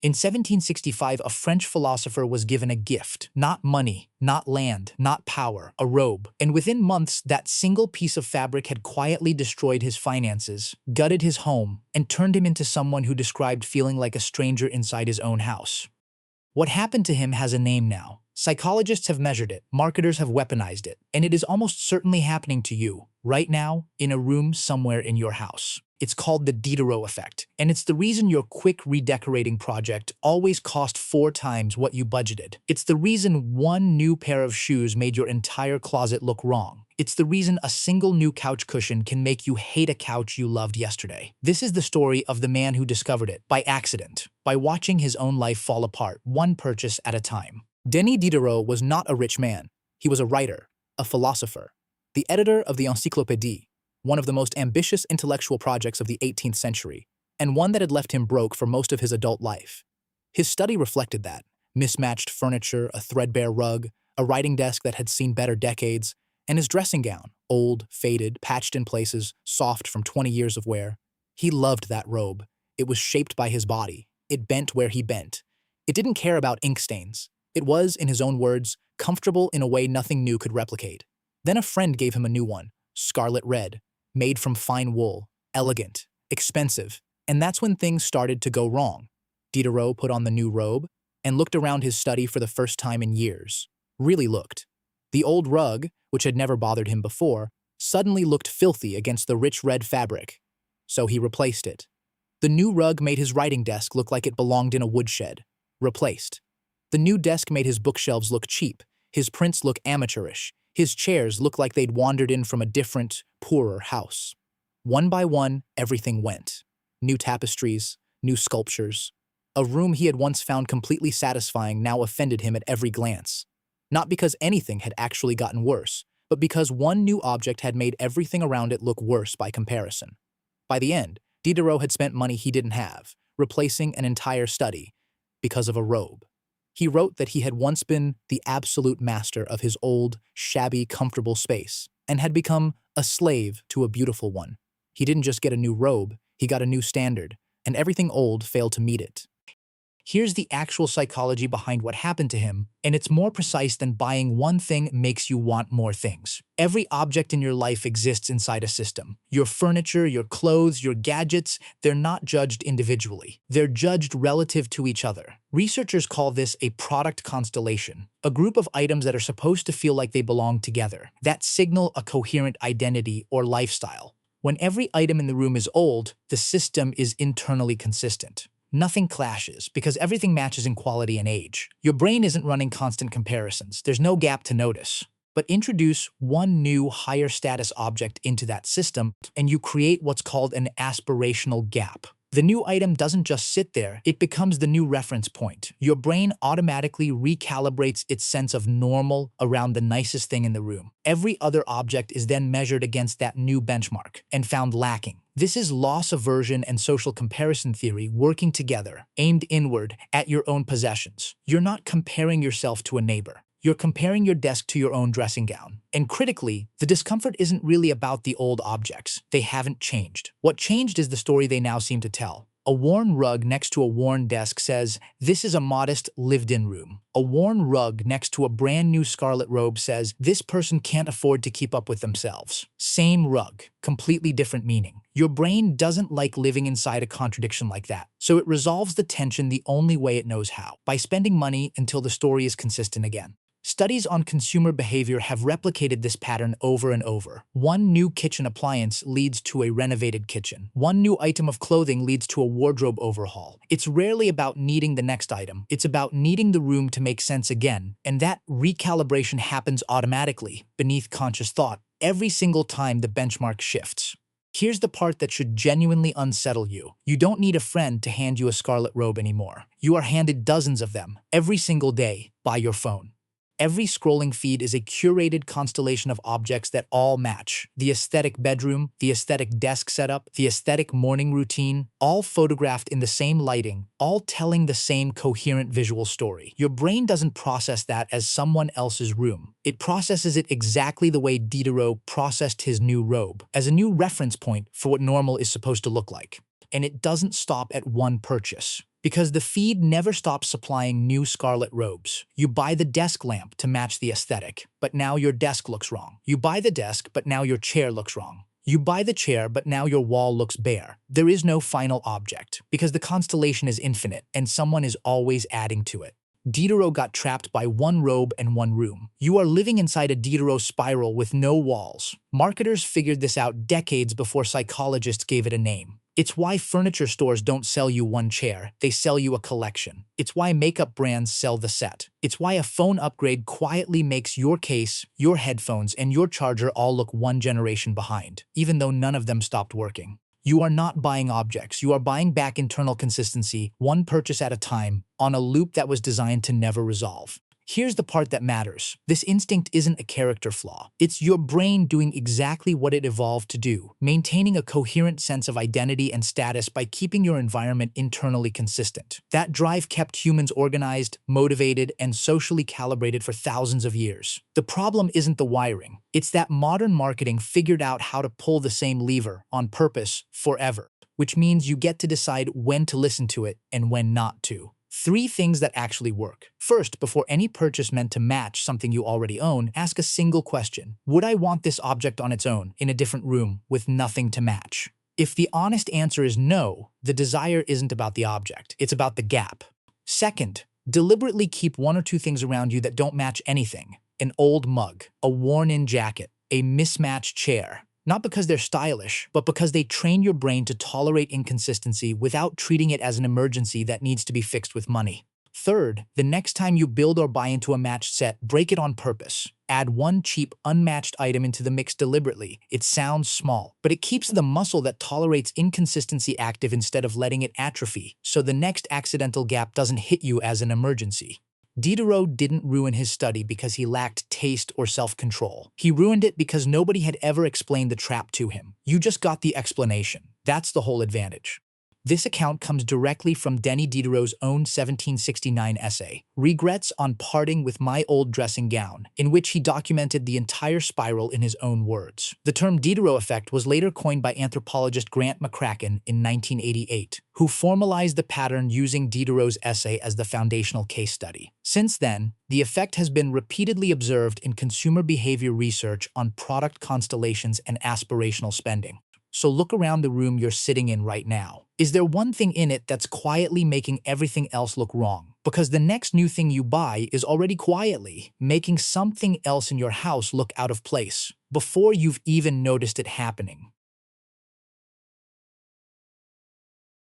In 1765, a French philosopher was given a gift, not money, not land, not power, a robe. And within months, that single piece of fabric had quietly destroyed his finances, gutted his home, and turned him into someone who described feeling like a stranger inside his own house. What happened to him has a name now. Psychologists have measured it, marketers have weaponized it, and it is almost certainly happening to you, right now, in a room somewhere in your house. It's called the Diderot Effect, and it's the reason your quick redecorating project always cost 4 times what you budgeted. It's the reason one new pair of shoes made your entire closet look wrong. It's the reason a single new couch cushion can make you hate a couch you loved yesterday. This is the story of the man who discovered it by accident, by watching his own life fall apart, one purchase at a time. Denis Diderot was not a rich man. He was a writer, a philosopher, the editor of the Encyclopédie, one of the most ambitious intellectual projects of the 18th century, and one that had left him broke for most of his adult life. His study reflected that: mismatched furniture, a threadbare rug, a writing desk that had seen better decades, and his dressing gown, old, faded, patched in places, soft from 20 years of wear. He loved that robe. It was shaped by his body. It bent where he bent. It didn't care about ink stains. It was, in his own words, comfortable in a way nothing new could replicate. Then a friend gave him a new one, scarlet red, made from fine wool, elegant, expensive, and that's when things started to go wrong. Diderot put on the new robe and looked around his study for the first time in years. Really looked. The old rug, which had never bothered him before, suddenly looked filthy against the rich red fabric. So he replaced it. The new rug made his writing desk look like it belonged in a woodshed. Replaced. The new desk made his bookshelves look cheap, his prints look amateurish, his chairs look like they'd wandered in from a different, poorer house. One by one, everything went. New tapestries, new sculptures. A room he had once found completely satisfying now offended him at every glance. Not because anything had actually gotten worse, but because one new object had made everything around it look worse by comparison. By the end, Diderot had spent money he didn't have, replacing an entire study, because of a robe. He wrote that he had once been the absolute master of his old, shabby, comfortable space, and had become a slave to a beautiful one. He didn't just get a new robe, he got a new standard, and everything old failed to meet it. Here's the actual psychology behind what happened to him, and it's more precise than buying one thing makes you want more things. Every object in your life exists inside a system. Your furniture, your clothes, your gadgets, they're not judged individually. They're judged relative to each other. Researchers call this a product constellation, a group of items that are supposed to feel like they belong together, that signal a coherent identity or lifestyle. When every item in the room is old, the system is internally consistent. Nothing clashes because everything matches in quality and age. Your brain isn't running constant comparisons. There's no gap to notice. But introduce one new higher status object into that system and you create what's called an aspirational gap. The new item doesn't just sit there, it becomes the new reference point. Your brain automatically recalibrates its sense of normal around the nicest thing in the room. Every other object is then measured against that new benchmark and found lacking. This is loss aversion and social comparison theory working together, aimed inward at your own possessions. You're not comparing yourself to a neighbor. You're comparing your desk to your own dressing gown. And critically, the discomfort isn't really about the old objects. They haven't changed. What changed is the story they now seem to tell. A worn rug next to a worn desk says, "This is a modest, lived-in room." A worn rug next to a brand new scarlet robe says, "This person can't afford to keep up with themselves." Same rug, completely different meaning. Your brain doesn't like living inside a contradiction like that, so it resolves the tension the only way it knows how, by spending money until the story is consistent again. Studies on consumer behavior have replicated this pattern over and over. One new kitchen appliance leads to a renovated kitchen. One new item of clothing leads to a wardrobe overhaul. It's rarely about needing the next item. It's about needing the room to make sense again. And that recalibration happens automatically, beneath conscious thought, every single time the benchmark shifts. Here's the part that should genuinely unsettle you. You don't need a friend to hand you a scarlet robe anymore. You are handed dozens of them, every single day, by your phone. Every scrolling feed is a curated constellation of objects that all match. The aesthetic bedroom, the aesthetic desk setup, the aesthetic morning routine, all photographed in the same lighting, all telling the same coherent visual story. Your brain doesn't process that as someone else's room. It processes it exactly the way Diderot processed his new robe, as a new reference point for what normal is supposed to look like. And it doesn't stop at one purchase. Because the feed never stops supplying new scarlet robes. You buy the desk lamp to match the aesthetic, but now your desk looks wrong. You buy the desk, but now your chair looks wrong. You buy the chair, but now your wall looks bare. There is no final object, because the constellation is infinite, and someone is always adding to it. Diderot got trapped by one robe and one room. You are living inside a Diderot spiral with no walls. Marketers figured this out decades before psychologists gave it a name. It's why furniture stores don't sell you one chair, they sell you a collection. It's why makeup brands sell the set. It's why a phone upgrade quietly makes your case, your headphones, and your charger all look one generation behind, even though none of them stopped working. You are not buying objects, you are buying back internal consistency, one purchase at a time, on a loop that was designed to never resolve. Here's the part that matters. This instinct isn't a character flaw. It's your brain doing exactly what it evolved to do, maintaining a coherent sense of identity and status by keeping your environment internally consistent. That drive kept humans organized, motivated, and socially calibrated for thousands of years. The problem isn't the wiring. It's that modern marketing figured out how to pull the same lever, on purpose, forever, which means you get to decide when to listen to it and when not to. 3 things that actually work. First, before any purchase meant to match something you already own, ask a single question. Would I want this object on its own, in a different room, with nothing to match? If the honest answer is no, the desire isn't about the object, it's about the gap. Second, deliberately keep 1 or 2 things around you that don't match anything. An old mug, a worn-in jacket, a mismatched chair. Not because they're stylish, but because they train your brain to tolerate inconsistency without treating it as an emergency that needs to be fixed with money. Third, the next time you build or buy into a matched set, break it on purpose. Add one cheap, unmatched item into the mix deliberately. It sounds small, but it keeps the muscle that tolerates inconsistency active instead of letting it atrophy, so the next accidental gap doesn't hit you as an emergency. Diderot didn't ruin his study because he lacked taste or self-control. He ruined it because nobody had ever explained the trap to him. You just got the explanation. That's the whole advantage. This account comes directly from Denis Diderot's own 1769 essay, Regrets on Parting with My Old Dressing Gown, in which he documented the entire spiral in his own words. The term Diderot Effect was later coined by anthropologist Grant McCracken in 1988, who formalized the pattern using Diderot's essay as the foundational case study. Since then, the effect has been repeatedly observed in consumer behavior research on product constellations and aspirational spending. So look around the room you're sitting in right now. Is there one thing in it that's quietly making everything else look wrong? Because the next new thing you buy is already quietly making something else in your house look out of place before you've even noticed it happening.